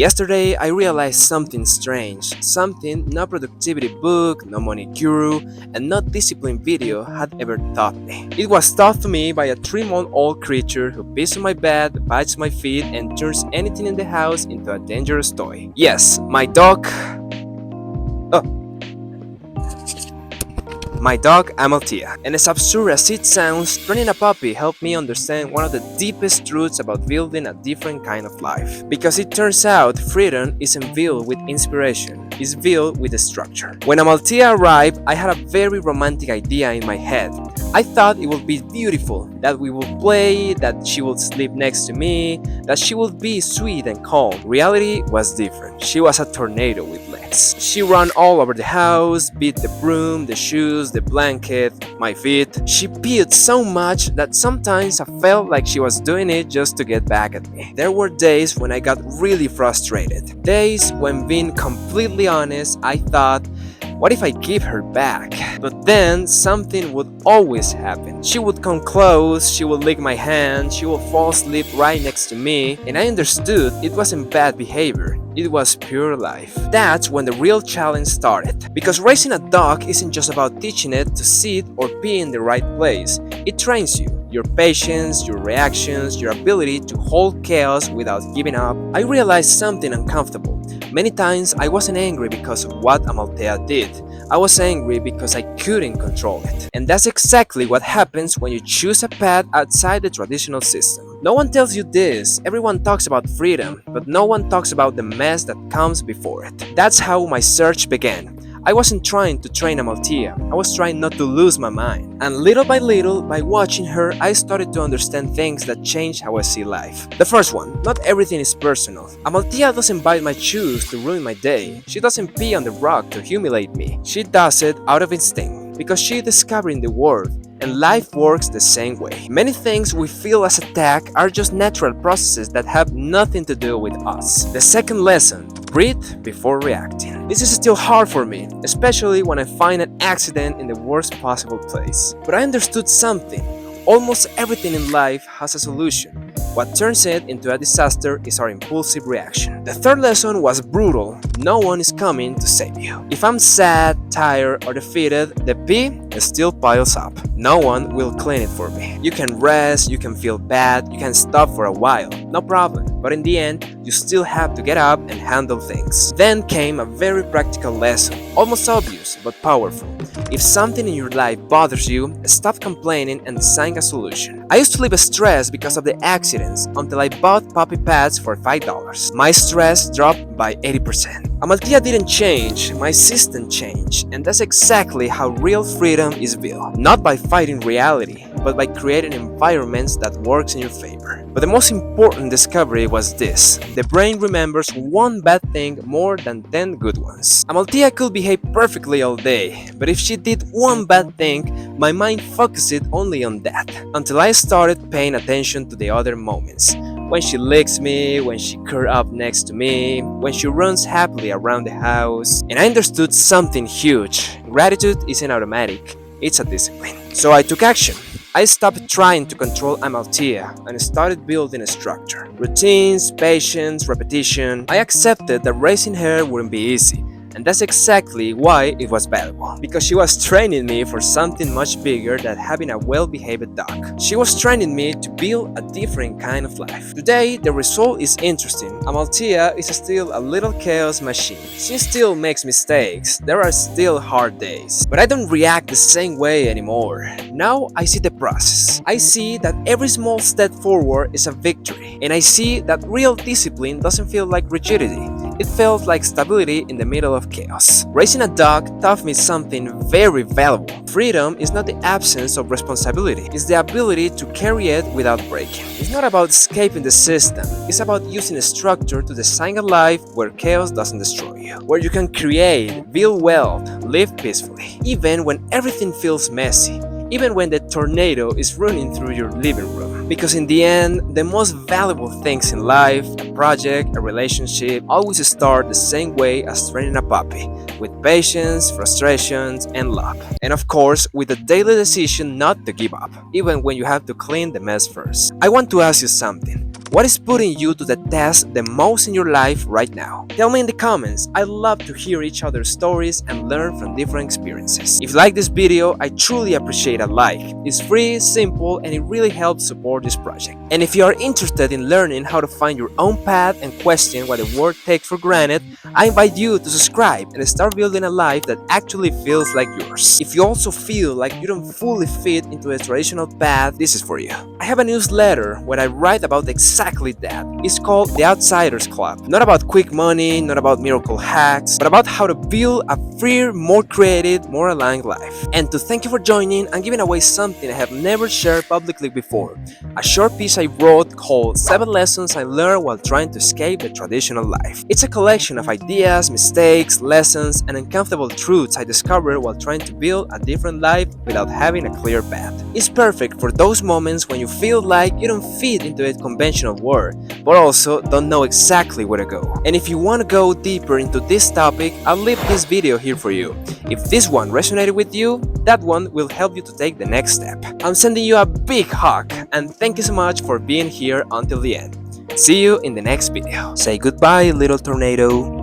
Yesterday, I realized something strange, something no productivity book, no money guru, and no discipline video had ever taught me. It was taught to me by a 3-month-old creature who pees on my bed, bites my feet, and turns anything in the house into a dangerous toy. Yes, my dog. Oh, my dog, Amalthea. And as absurd as it sounds, training a puppy helped me understand one of the deepest truths about building a different kind of life. Because it turns out freedom isn't built with inspiration, it's built with a structure. When Amalthea arrived, I had a very romantic idea in my head. I thought it would be beautiful, that we would play, that she would sleep next to me, that she would be sweet and calm. Reality was different. She was a tornado with legs. She ran all over the house, beat the broom, the shoes, the blanket, my feet. She peed so much that sometimes I felt like she was doing it just to get back at me. There were days when I got really frustrated. Days when, being completely honest, I thought, what if I give her back? But then something would always happen. She would come close, she would lick my hand, she would fall asleep right next to me, and I understood it wasn't bad behavior. It was pure life. That's when the real challenge started. Because raising a dog isn't just about teaching it to sit or pee in the right place. It trains you. Your patience, your reactions, your ability to hold chaos without giving up. I realized something uncomfortable. Many times I wasn't angry because of what Amalthea did. I was angry because I couldn't control it. And that's exactly what happens when you choose a path outside the traditional system. No one tells you this. Everyone talks about freedom, but no one talks about the mess that comes before it. That's how my search began. I wasn't trying to train Amalthea, I was trying not to lose my mind. And little by little, by watching her, I started to understand things that changed how I see life. The first one, not everything is personal. Amalthea doesn't bite my shoes to ruin my day. She doesn't pee on the rock to humiliate me. She does it out of instinct, because she's discovering the world. And life works the same way. Many things we feel as attack are just natural processes that have nothing to do with us. The second lesson, breathe before reacting. This is still hard for me, especially when I find an accident in the worst possible place. But I understood something. Almost everything in life has a solution. What turns it into a disaster is our impulsive reaction. The third lesson was brutal. No one is coming to save you. If I'm sad, tired, or defeated, the pee still piles up. No one will clean it for me. You can rest, you can feel bad, you can stop for a while, no problem. But in the end, you still have to get up and handle things. Then came a very practical lesson, almost obvious but powerful. If something in your life bothers you, stop complaining and design a solution. I used to live stressed because of the accidents until I bought puppy pads for $5. My stress dropped by 80%. Amalthea didn't change, my system changed, and that's exactly how real freedom is built. Not by fighting reality, but by creating environments that works in your favor. But the most important discovery was this. The brain remembers one bad thing more than 10 good ones. Amalthea could behave perfectly all day, but if she did one bad thing, my mind focused only on that, until I started paying attention to the other moments. When she licks me, when she curls up next to me, when she runs happily around the house. And I understood something huge. Gratitude isn't automatic, it's a discipline. So I took action. I stopped trying to control Amalthea and started building a structure. Routines, patience, repetition. I accepted that raising her wouldn't be easy. And that's exactly why it was valuable. Because she was training me for something much bigger than having a well-behaved dog. She was training me to build a different kind of life. Today, the result is interesting. Amalthea is still a little chaos machine. She still makes mistakes. There are still hard days. But I don't react the same way anymore. Now I see the process. I see that every small step forward is a victory. And I see that real discipline doesn't feel like rigidity. It felt like stability in the middle of chaos. Raising a dog taught me something very valuable. Freedom is not the absence of responsibility, it's the ability to carry it without breaking. It's not about escaping the system, it's about using a structure to design a life where chaos doesn't destroy you, where you can create, build wealth, live peacefully, even when everything feels messy, even when the tornado is running through your living room. Because in the end, the most valuable things in life, a project, a relationship, always start the same way as training a puppy, with patience, frustrations, and love. And of course, with a daily decision not to give up, even when you have to clean the mess first. I want to ask you something. What is putting you to the test the most in your life right now? Tell me in the comments. I love to hear each other's stories and learn from different experiences. If you like this video, I truly appreciate a like. It's free, simple, and it really helps support this project. And if you are interested in learning how to find your own path and question what the world takes for granted, I invite you to subscribe and start building a life that actually feels like yours. If you also feel like you don't fully fit into a traditional path, this is for you. I have a newsletter where I write about exactly that. It's called The Outsiders Club. Not about quick money, not about miracle hacks, but about how to build a freer, more creative, more aligned life. And to thank you for joining, I'm giving away something I have never shared publicly before. A short piece I wrote called 7 Lessons I Learned While Trying to Escape the Traditional Life. It's a collection of ideas, mistakes, lessons, and uncomfortable truths I discovered while trying to build a different life without having a clear path. It's perfect for those moments when you feel like you don't fit into a conventional world, but also don't know exactly where to go. And if you want to go deeper into this topic, I'll leave this video here for you. If this one resonated with you, that one will help you to take the next step. I'm sending you a big hug, and thank you so much for being here until the end. See you in the next video. Say goodbye, little tornado.